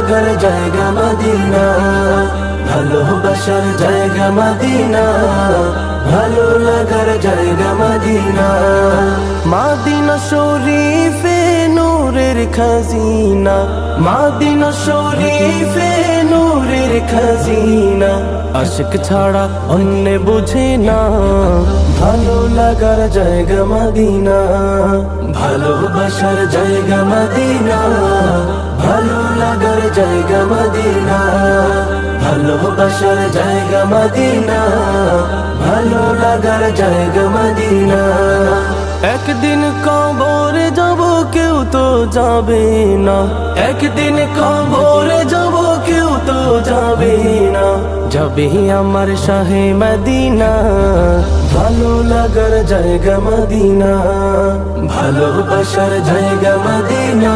লাগার জায়গা মদিনা, ভালোবাসার জায়গা মদিনা, ভালো লাগার জায়গা মদিনা। মদিনা শরীফে নূরের খাজিনা, মদিনা শরীফে নূরের খাজিনা, আশিক ছাড়া অন্য বুঝে না, ভালো লাগার জায়গা মদিনা, ভালোবাসার জায়গা মদিনা, ভালো লাগার জায়গা মদিনা, ভালোবাসার জায়গা মদিনা, ভালো লাগার জায়গা মদিনা। একদিন কবরে যাব কেউ তো যাবে না, একদিন কবরে যাব কেউ তো যাবে না, যাবে আমার শাহে মদিনা, ভালো লাগার জায়গা মদিনা, ভালোবাসার জায়গা মদিনা,